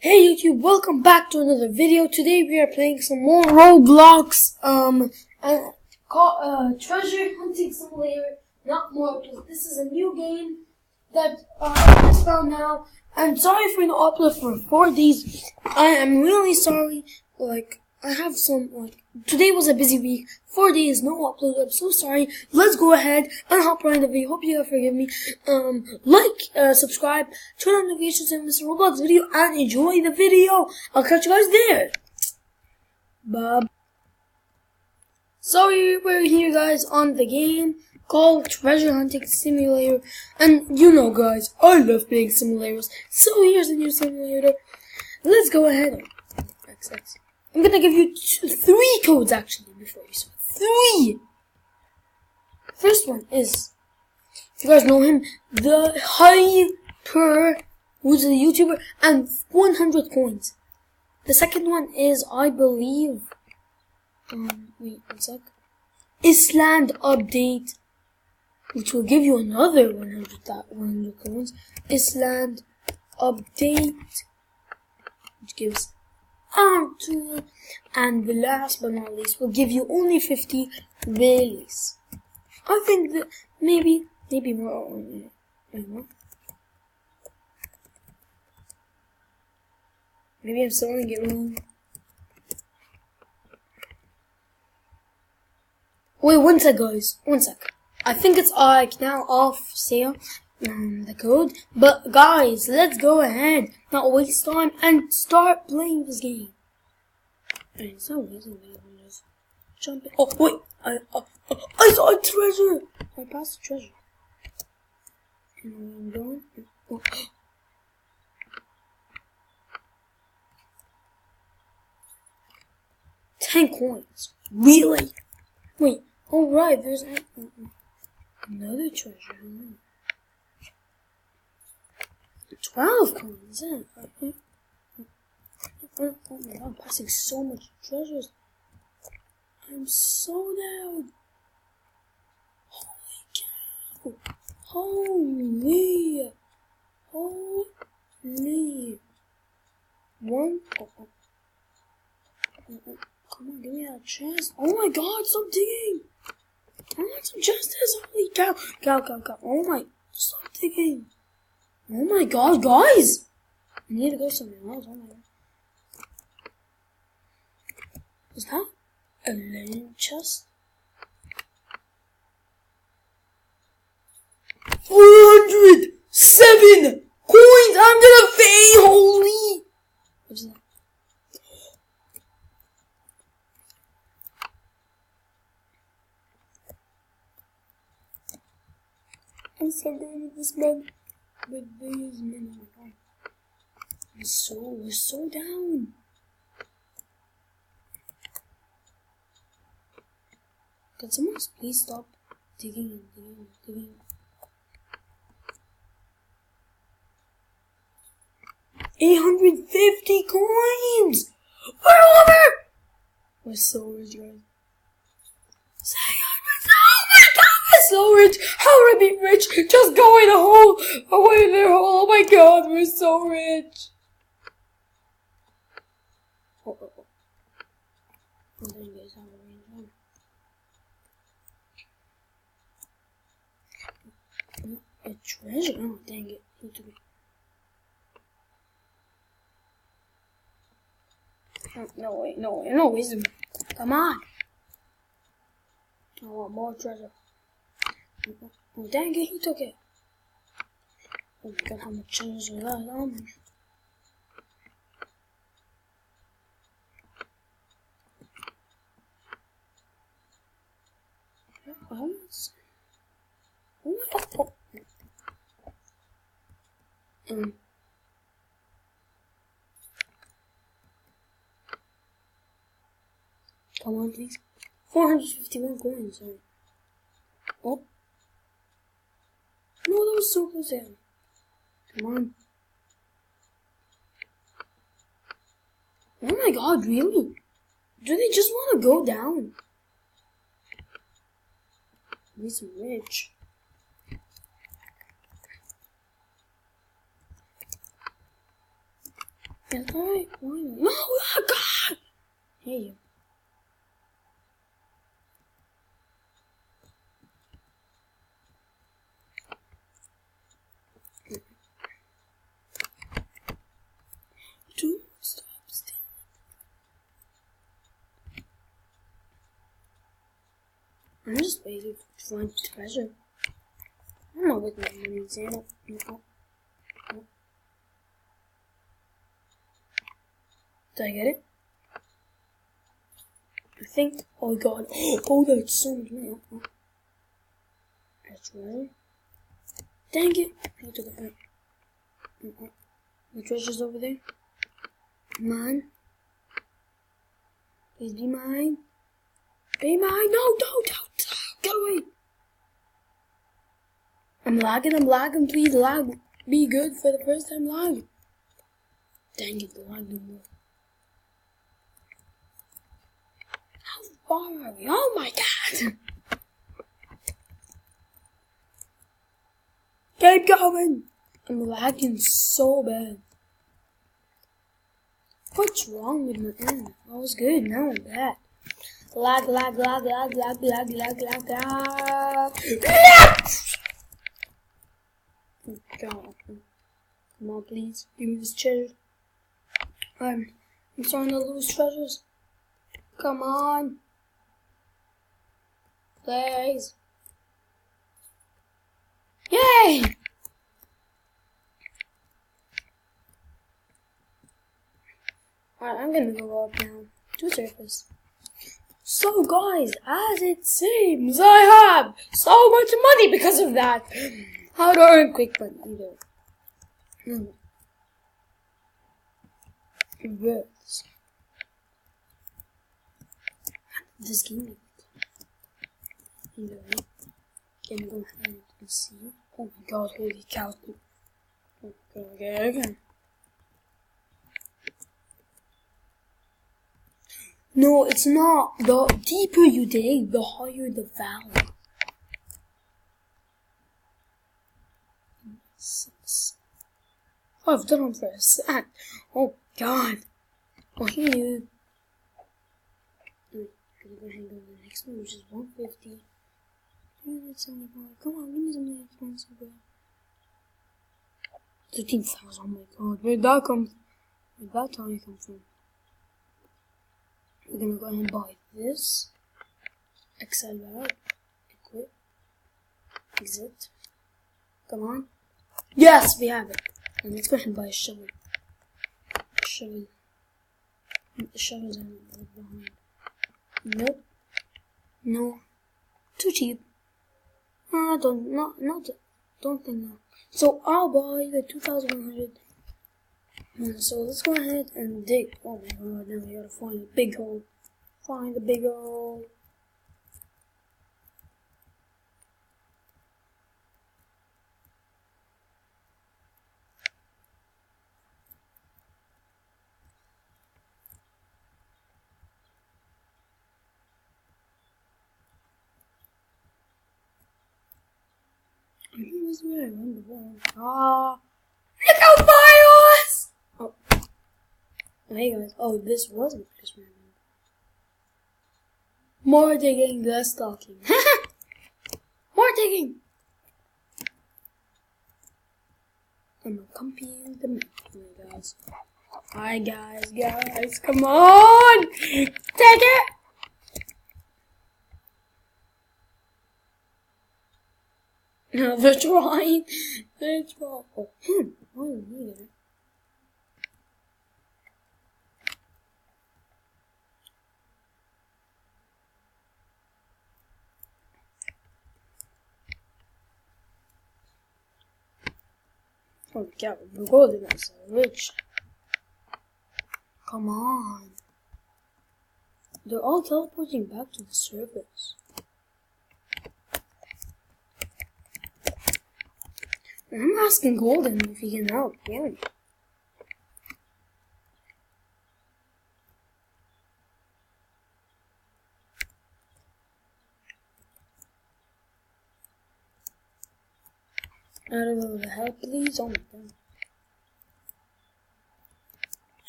Hey YouTube, welcome back to another video. Today we are playing some more Roblox, Treasure Hunting Simulator, not more, because this is a new game that, I just found now. I'm sorry for the upload for 4 days. I am really sorry, I have today was a busy week. 4 days, no upload. I'm so sorry. Let's go ahead and hop right in the video. Hope you guys forgive me. Subscribe, turn on notifications and miss a Roblox video, and enjoy the video. I'll catch you guys there. Bye. So we're here, guys, on the game called Treasure Hunting Simulator. And you know, guys, I love playing simulators. So here's a new simulator. Let's go ahead. I'm gonna give you 3 codes actually before you start. 3! First one is, if you guys know him, the Hyper, who's a YouTuber, and 100 coins. The second one is, I believe, wait one sec, Island Update, which will give you another 100 coins. Island Update, which gives and the last but not least will give you only 50 Baileys. I think that maybe more. Maybe I'm spelling it wrong. Wait, one sec, guys. One sec. I think it's now off sale. The code, but guys, let's go ahead, not waste time, and start playing this game. And it's not wasting time, just jump in. Oh wait, I saw a treasure. I passed the treasure. And I'm going. Oh. 10 coins. Really? Wait. All right. There's another treasure. 12 coins, yeah. Oh my god, I'm passing so much treasures. I'm so down. Holy cow. Holy. One. Come on, give me that chest. Oh my god, stop digging. I want some justice. Holy cow. Cow. Oh my, stop digging. Oh my god, guys! I need to go somewhere else. Oh my god. Is that a linen chest? 407 coins! I'm gonna fail! Holy! What's that? I'm so good with this man. With these men, oh my god. We're so down. Can someone please stop digging? 850 coins! We're over! We're so rich, guys. Oh my god, we're so rich! How would I be rich? Just go in a hole! Away in their hole! Oh my god, we're so rich! Oh, there you guys have a range on. A treasure? Oh, dang it. No way. Come on. I want more treasure. Oh, dang it, he took it. Oh my god, how much treasure is that? Oh my Come on, please. 451 coins. Sorry. Oh. No, that was so close down. Come on. Oh my god, really? Do they just want to go down? He's rich. Alright, no, oh God! Here you. Two stops. I'm just waiting to find treasure. I'm not with my money, Santa. No. Did I get it? I think. Oh God. Oh, that's so much money. That's right. Dang it. I took it out. The treasure's over there. Mine. Please be mine. Be mine. No, don't. Get away. I'm lagging. Please lag. Be good for the first time lag. Dang it, the lag didn't work. How far are we? Oh my God. Keep going. I'm lagging so bad. What's wrong with my internet? I was good, now I'm bad. Lag. God. Come on, please. Give me this treasure. I'm starting to lose treasures. Come on. Please. Yay! Alright, I'm gonna go up now to surface. So guys, as it seems, I have so much money because of that. How to earn quick money? Reverse. This game. Either way. Can go ahead and see. Oh my God! Holy cow! Okay. No, it's not. The deeper you dig, the higher the value. Oh, I've done it for a sec. Oh God. Oh, here. I'm gonna go ahead and go to the next one, which is 150. 375. Come on, give me something expensive, bro. 13,000. Oh my God. Where'd that come from? Where'd that tally come from? We're gonna go ahead and buy this. Excel out. Equip. Exit. Come on. Yes, we have it. And let's go ahead and buy a shovel. The shovel's in behind. Nope. No. Too cheap. Don't think no. So I'll buy the 2,100. So let's go ahead and dig. Oh my God, now we gotta find a big hole. Find the big hole. This is where I remember going. Look how far I was! Oh. Hey guys. Oh, this wasn't just where I remember. More digging, less talking. More digging! I'm gonna compute the map for you guys. Hi guys, come on! Take it! No, they're trying. Oh, why did you get it? Oh, God, we're golden, I'm so rich. Come on. They're all teleporting back to the surface. I'm asking Golden if he can help, yeah. I don't know the help, please. Oh my God.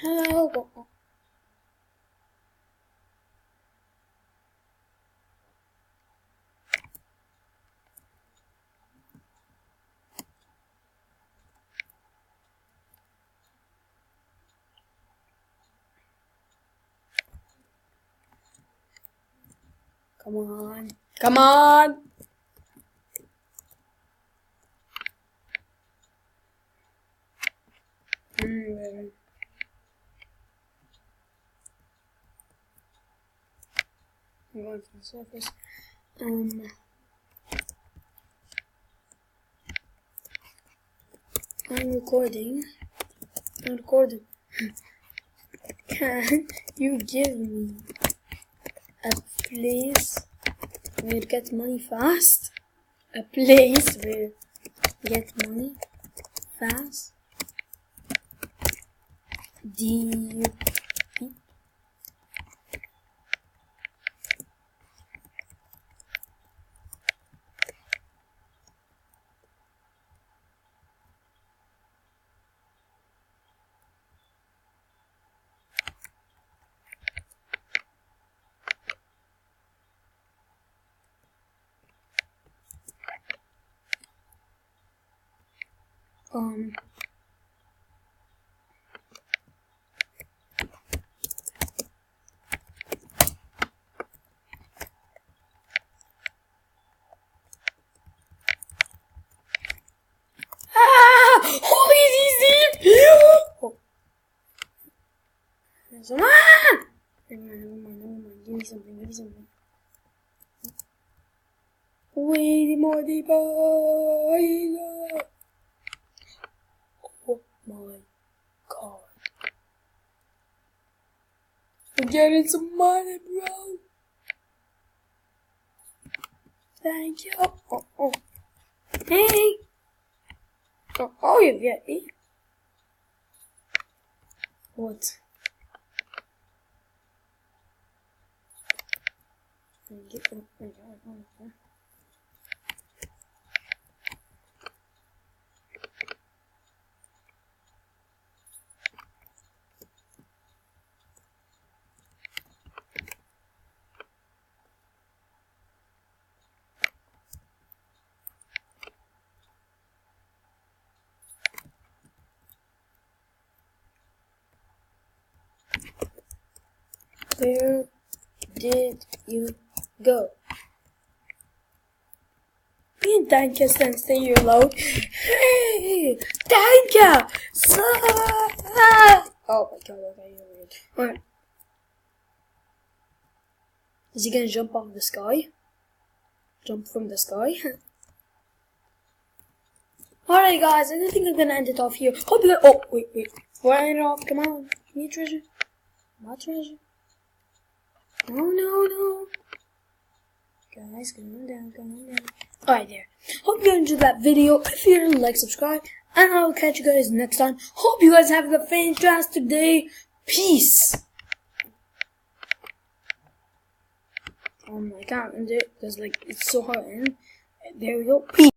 Help. Come on. Come on. I'm going to the surface. I'm recording. I'm recording. Can you give me a place where you get money fast? A place where you get money fast? Oh, he's easy! Oh. There's never mind. Give me something. Wait more deeper. Oh my god. I'm getting some money, bro. Thank you. Oh. Hey. Oh, you get me. What? Where did you go? Me and Danka stay here alone. Hey, Danka! Oh my god, okay, you're weird. Alright. Is he gonna jump off the sky? Jump from the sky? Alright guys, I think I'm gonna end it off here. Hope you guys— oh, wait. Before I end it off, come on. Give me a treasure. My treasure. No. Guys, calm down. Alright, there. Hope you enjoyed that video. If you didn't, like, subscribe, and I'll catch you guys next time. Hope you guys have a fantastic day. Peace. I can't end it because, like, it's so hard. There we go. Peace.